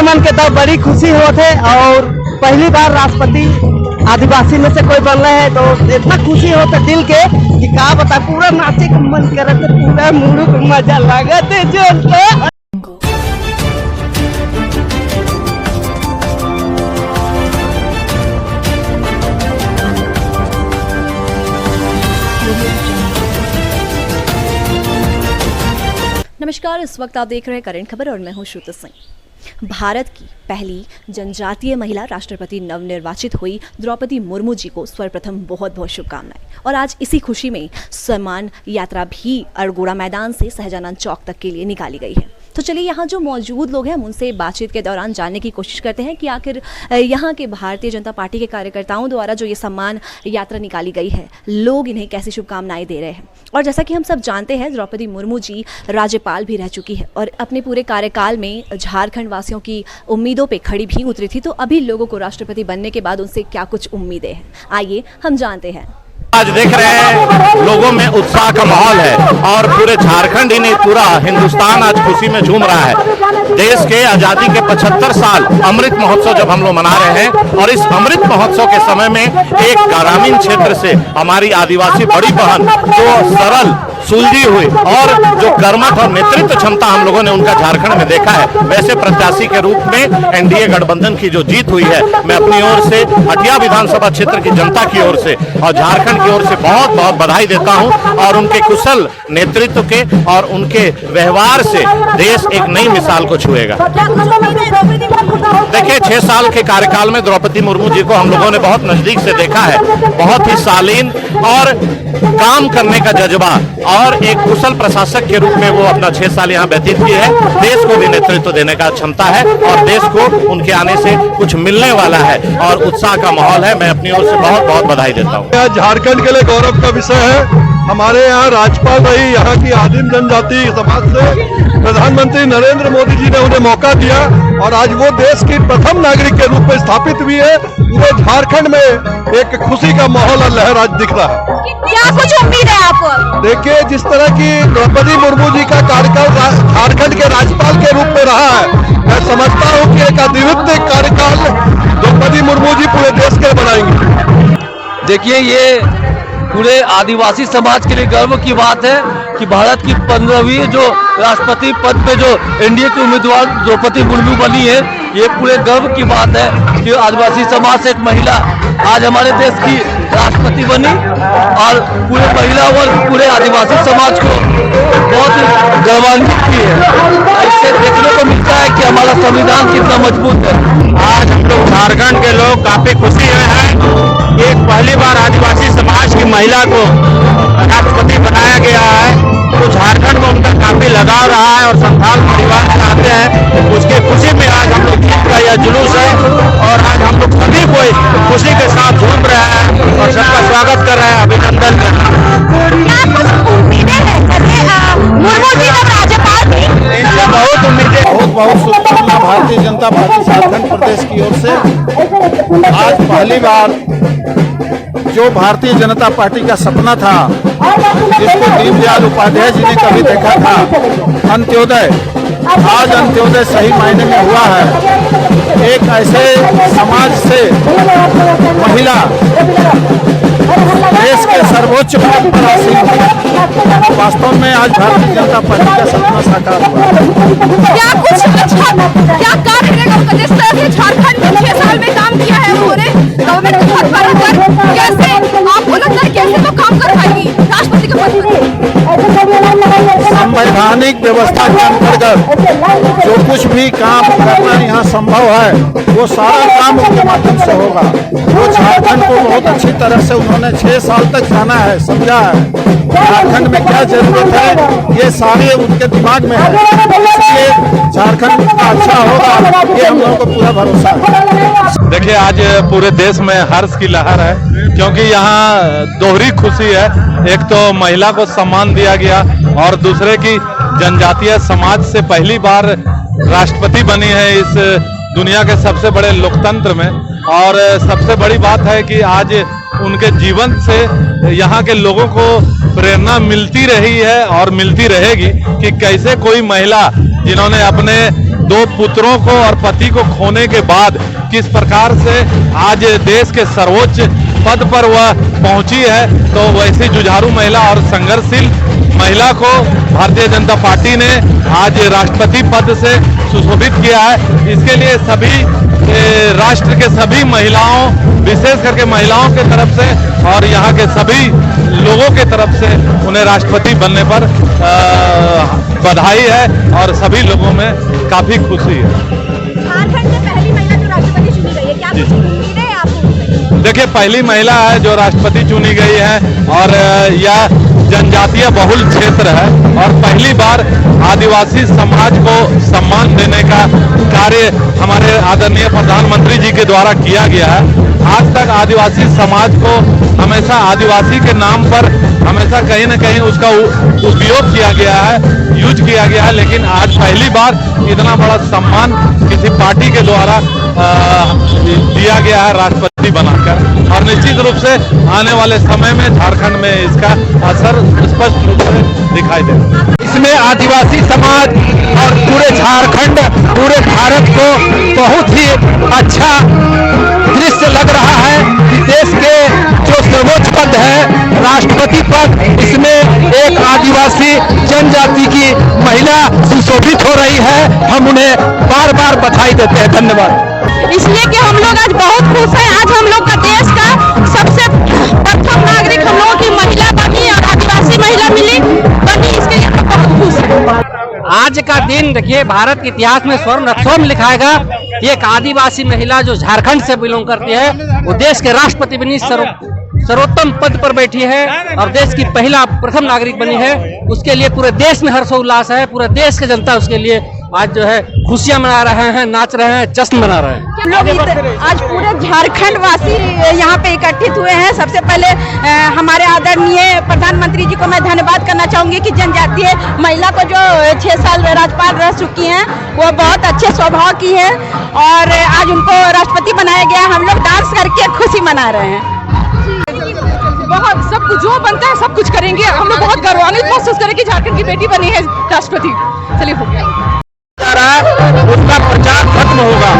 मन के तो बड़ी खुशी होते और पहली बार राष्ट्रपति आदिवासी में से कोई बन रहे हैं तो इतना खुशी होता दिल के कि का बता, पूरा नाचे का मन करे, पूरा मुड़ू को मजा लागत जो। नमस्कार, इस वक्त आप देख रहे हैं करंट खबर और मैं हूं श्रुति सिंह। भारत की पहली जनजातीय महिला राष्ट्रपति नवनिर्वाचित हुई द्रौपदी मुर्मू जी को सर्वप्रथम बहुत बहुत शुभकामनाएं। और आज इसी खुशी में सम्मान यात्रा भी अड़गोड़ा मैदान से सहजानंद चौक तक के लिए निकाली गई है। तो चलिए यहाँ जो मौजूद लोग हैं हम उनसे बातचीत के दौरान जानने की कोशिश करते हैं कि आखिर यहाँ के भारतीय जनता पार्टी के कार्यकर्ताओं द्वारा जो ये सम्मान यात्रा निकाली गई है, लोग इन्हें कैसी शुभकामनाएं दे रहे हैं। और जैसा कि हम सब जानते हैं, द्रौपदी मुर्मू जी राज्यपाल भी रह चुकी है और अपने पूरे कार्यकाल में झारखंड वासियों की उम्मीदों पे खड़ी भी उतरी थी। तो अभी लोगों को राष्ट्रपति बनने के बाद उनसे क्या कुछ उम्मीदें हैं, आइए हम जानते हैं। आज देख रहे हैं लोगों में उत्साह का माहौल है और पूरे झारखंड ही नहीं, पूरा हिंदुस्तान आज खुशी में झूम रहा है। देश के आजादी के 75 साल अमृत महोत्सव जब हम लोग मना रहे हैं और इस अमृत महोत्सव के समय में एक ग्रामीण क्षेत्र से हमारी आदिवासी बड़ी बहन जो सरल सुलझी हुई और जो कर्मठ और नेतृत्व क्षमता हम लोगों ने उनका झारखंड में देखा है, वैसे प्रत्याशी के रूप में एनडीए गठबंधन की जो जीत हुई है, मैं अपनी ओर से हटिया विधानसभा क्षेत्र की जनता की ओर से और झारखंड की ओर से बहुत बहुत बधाई देता हूं। और उनके कुशल नेतृत्व के और उनके व्यवहार से देश एक नई मिसाल को छुएगा। देखिए, 6 साल के कार्यकाल में द्रौपदी मुर्मू जी को हम लोगों ने बहुत नजदीक से देखा है। बहुत ही शालीन और काम करने का जज्बा और एक कुशल प्रशासक के रूप में वो अपना 6 साल यहाँ व्यतीत किए है। देश को भी नेतृत्व देने का क्षमता है और देश को उनके आने से कुछ मिलने वाला है और उत्साह का माहौल है। मैं अपनी ओर से बहुत बहुत बधाई देता हूँ। झारखंड के लिए गौरव का विषय है। हमारे यहाँ राज्यपाल रही यहाँ की आदिम जनजाति समाज से प्रधानमंत्री नरेंद्र मोदी जी ने उन्हें मौका दिया और आज वो देश की प्रथम नागरिक के रूप में स्थापित हुई है। पूरे झारखंड में एक खुशी का माहौल और लहर आज दिख रहा है। क्या कुछ उम्मीद है आपको? देखिए, जिस तरह की द्रौपदी मुर्मू जी का कार्यकाल झारखंड के राज्यपाल के रूप में रहा है, मैं समझता हूँ कि एक अद्वितीय कार्यकाल द्रौपदी मुर्मू जी पूरे देश के बनाएंगे। देखिए, ये पूरे आदिवासी समाज के लिए गर्व की बात है कि भारत की 15वीं जो राष्ट्रपति पद पे जो एनडीए की उम्मीदवार द्रौपदी मुर्मू बनी है, ये पूरे गर्व की बात है कि आदिवासी समाज से एक महिला आज हमारे देश की राष्ट्रपति बनी और पूरे महिला वर्ग पूरे आदिवासी समाज को बहुत गौरवान्वित की है। इससे देखने को मिलता है कि हमारा संविधान कितना मजबूत है। आज हम लोग झारखंड के लोग काफी खुशी हैं। एक पहली बार आदिवासी समाज की महिला को राष्ट्रपति बनाया गया है, तो झारखंड में उनका काफी लगाव रहा है और संथाल परिवार से आते हैं। उसके खुशी में आज हम लोग जीत का यह जुलूस है और आज हम लोग सभी कोई खुशी के साथ झूम रहे हैं और सबका स्वागत कर रहे हैं, अभिनंदन कर रहे हैं। बहुत उम्मीदें, बहुत शुभकामना भारतीय जनता पार्टी झारखंड प्रदेश की ओर से। आज पहली बार जो भारतीय जनता पार्टी का सपना था, जिसको दीनदयाल उपाध्याय जी ने कभी देखा था, अंत्योदय, आज अंत्योदय सही मायने में हुआ है। एक ऐसे समाज से महिला देश के सर्वोच्च पद पर हासिल हुई। वास्तव में आज भारतीय जनता पार्टी का सपना साकार हुआ। क्या कुछ अच्छा क्या कार्य रहेगा उनका? जिस तरह से झारखंड में 6 साल में काम किया है उन्होंने गवर्नमेंट के पद पर, कैसे आपको लगता है कैसे वो काम कर पाएगी राष्ट्रपति के पद पर? संवैधानिक व्यवस्था के अंतर्गत जो कुछ भी काम करना यहाँ संभव है, वो सारा काम उनके माध्यम से होगा। वो झारखंड को बहुत अच्छी तरह से उन्होंने 6 साल तक जाना है, समझा है झारखंड में क्या जरूरत है, ये सारे उनके दिमाग में है। इसलिए झारखंड का अच्छा होगा, ये हम लोगों को पूरा भरोसा है। देखिए, आज पूरे देश में हर्ष की लहर है क्योंकि यहाँ दोहरी खुशी है। एक तो महिला को सम्मान दिया गया और दूसरे की जनजातीय समाज से पहली बार राष्ट्रपति बनी है इस दुनिया के सबसे बड़े लोकतंत्र में। और सबसे बड़ी बात है कि आज उनके जीवन से यहाँ के लोगों को प्रेरणा मिलती रही है और मिलती रहेगी कि कैसे कोई महिला जिन्होंने अपने दो पुत्रों को और पति को खोने के बाद किस प्रकार से आज देश के सर्वोच्च पद पर वह पहुंची है, तो वैसी जुझारू महिला और संघर्षशील महिला को भारतीय जनता पार्टी ने आज राष्ट्रपति पद से सुशोभित किया है। इसके लिए सभी राष्ट्र के सभी महिलाओं, विशेष करके महिलाओं के तरफ से और यहाँ के सभी लोगों के तरफ से उन्हें राष्ट्रपति बनने पर बधाई है और सभी लोगों में काफी खुशी है। झारखंड से पहली महिला जो राष्ट्रपति चुनी गई है, क्या कुछ उम्मीद है आपको? देखिए, पहली महिला है जो राष्ट्रपति चुनी गई है और यह जनजातीय बहुल क्षेत्र है और पहली बार आदिवासी समाज को सम्मान देने का कार्य हमारे आदरणीय प्रधानमंत्री जी के द्वारा किया गया है। आज तक आदिवासी समाज को हमेशा आदिवासी के नाम पर हमेशा कहीं न कहीं उसका उपयोग किया गया है, यूज किया गया है, लेकिन आज पहली बार इतना बड़ा सम्मान किसी पार्टी के द्वारा दिया गया है राष्ट्रपति बनाकर। और निश्चित रूप से आने वाले समय में झारखंड में इसका असर स्पष्ट रूप से दिखाई देगा। इसमें आदिवासी समाज और पूरे झारखंड, पूरे भारत को बहुत ही अच्छा दृश्य लग रहा है कि देश के जो सर्वोच्च पद है राष्ट्रपति पद, इसमें एक आदिवासी जनजाति की महिला सुशोभित हो रही है। हम उन्हें बार बार बधाई देते हैं। धन्यवाद। इसलिए कि हम लोग आज बहुत खुश हैं। आज हम लोग का देश का सबसे प्रथम नागरिक हम लोगों की महिला बनी और आदिवासी महिला बनी, इसके लिए हम बहुत खुश हैं। आज का दिन देखिए भारत के इतिहास में स्वर्ण अक्षरों में लिखाएगा। एक आदिवासी महिला जो झारखंड से बिलोंग करती है वो देश के राष्ट्रपति बनी, सर्वोत्तम पद पर बैठी है और देश की प्रथम नागरिक बनी है। उसके लिए पूरे देश में हर्षोल्लास है। पूरे देश के जनता उसके लिए आज जो है खुशियां मना रहे हैं, नाच रहे हैं, जश्न मना रहे हैं। लोग आज पूरे झारखंड वासी यहाँ पे इकट्ठित हुए हैं। सबसे पहले हमारे आदरणीय प्रधानमंत्री जी को मैं धन्यवाद करना चाहूंगी कि जनजातीय महिला को जो 6 साल राज्यपाल रह चुकी हैं वो बहुत अच्छे स्वभाव की है और आज उनको राष्ट्रपति बनाया गया। हम लोग डांस करके खुशी मना रहे हैं। बहुत सब कुछ जो बनता है सब कुछ करेंगे। हम लोग बहुत गौरवान्वित महसूस करें कि झारखंड की बेटी बनी है राष्ट्रपति। चलिए हो गया उसका प्रचार खत्म होगा।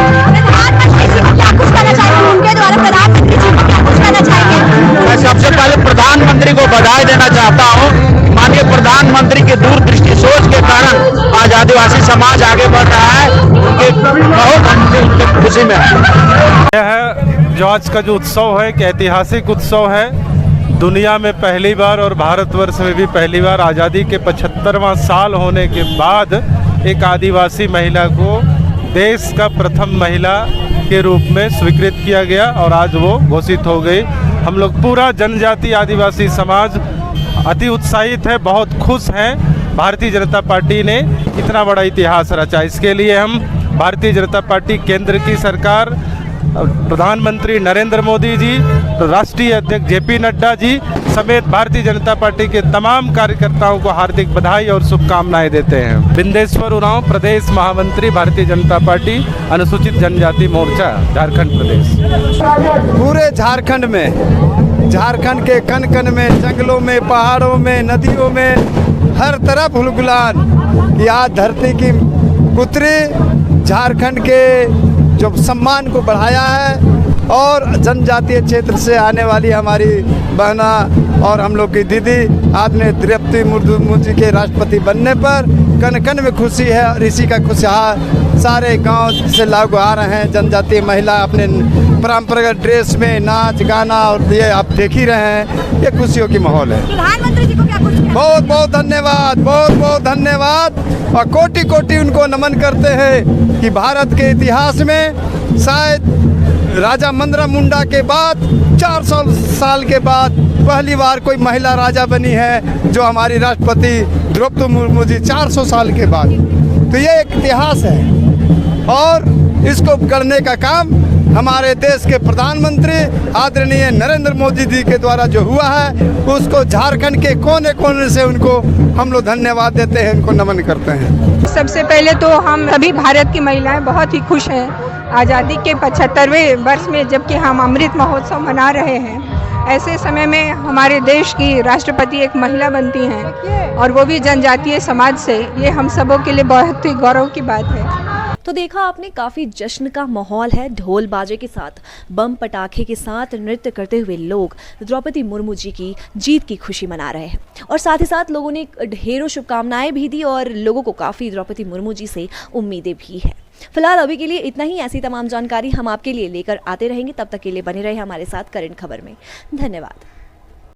क्या कुछ करना चाहेंगे उनके द्वारा? प्रधानमंत्री जी को क्या कुछ करना चाहेंगे? मैं सबसे पहले प्रधानमंत्री को बधाई देना चाहता हूँ। माननीय प्रधानमंत्री की दूरदृष्टि सोच के कारण आज आदिवासी समाज आगे बढ़ रहा है। उनके बहुत खुशी में यह है जो आज का जो उत्सव है, एक ऐतिहासिक उत्सव है। दुनिया में पहली बार और भारतवर्ष में भी पहली बार आज़ादी के 75वां साल होने के बाद एक आदिवासी महिला को देश का प्रथम महिला के रूप में स्वीकृत किया गया और आज वो घोषित हो गई। हम लोग पूरा जनजाति आदिवासी समाज अति उत्साहित है, बहुत खुश हैं। भारतीय जनता पार्टी ने इतना बड़ा इतिहास रचा। इसके लिए हम भारतीय जनता पार्टी, केंद्र की सरकार, प्रधानमंत्री नरेंद्र मोदी जी, राष्ट्रीय अध्यक्ष जेपी नड्डा जी समेत भारतीय जनता पार्टी के तमाम कार्यकर्ताओं को हार्दिक बधाई और शुभकामनाएं देते हैं। बिंदेश्वर उरांव, प्रदेश महामंत्री, भारतीय जनता पार्टी, अनुसूचित जनजाति मोर्चा, झारखंड प्रदेश। पूरे झारखंड में, झारखंड के कन कन में, जंगलों में, पहाड़ों में, नदियों में, हर तरफ हुलगुलान कि आज धरती की पुत्री झारखंड के जो सम्मान को बढ़ाया है और जनजातीय क्षेत्र से आने वाली हमारी बहना और हम लोग की दीदी आदरणीय द्रौपदी मुर्मू जी के राष्ट्रपति बनने पर कन कन में खुशी है और इसी का खुशहाल सारे गांव से लागू आ रहे हैं। जनजातीय महिला अपने परंपरागत ड्रेस में नाच गाना और ये आप देख ही रहे हैं, ये खुशियों की माहौल है। प्रधानमंत्री जी को क्या कुछ? बहुत बहुत धन्यवाद, बहुत बहुत धन्यवाद और कोटि कोटि उनको नमन करते हैं कि भारत के इतिहास में शायद राजा मंदरा मुंडा के बाद 400 साल के बाद पहली बार कोई महिला राजा बनी है, जो हमारी राष्ट्रपति द्रौपदी मुर्मू जी 400 साल के बाद। तो ये एक इतिहास है और इसको करने का काम हमारे देश के प्रधानमंत्री आदरणीय नरेंद्र मोदी जी के द्वारा जो हुआ है उसको झारखंड के कोने कोने से उनको हम लोग धन्यवाद देते हैं, उनको नमन करते हैं। सबसे पहले तो हम सभी भारत की महिलाएं बहुत ही खुश हैं आज़ादी के 75वें वर्ष में, जबकि हम अमृत महोत्सव मना रहे हैं। ऐसे समय में हमारे देश की राष्ट्रपति एक महिला बनती हैं और वो भी जनजातीय समाज से, ये हम सबों के लिए बहुत ही गौरव की बात है। तो देखा आपने, काफ़ी जश्न का माहौल है। ढोल बाजे के साथ, बम पटाखे के साथ नृत्य करते हुए लोग द्रौपदी मुर्मू जी की जीत की खुशी मना रहे हैं। और साथ ही साथ लोगों ने ढेरों शुभकामनाएं भी दी और लोगों को काफ़ी द्रौपदी मुर्मू जी से उम्मीदें भी हैं। फिलहाल अभी के लिए इतना ही। ऐसी तमाम जानकारी हम आपके लिए लेकर आते रहेंगे। तब तक के लिए बने रहे हमारे साथ करंट खबर में। धन्यवाद।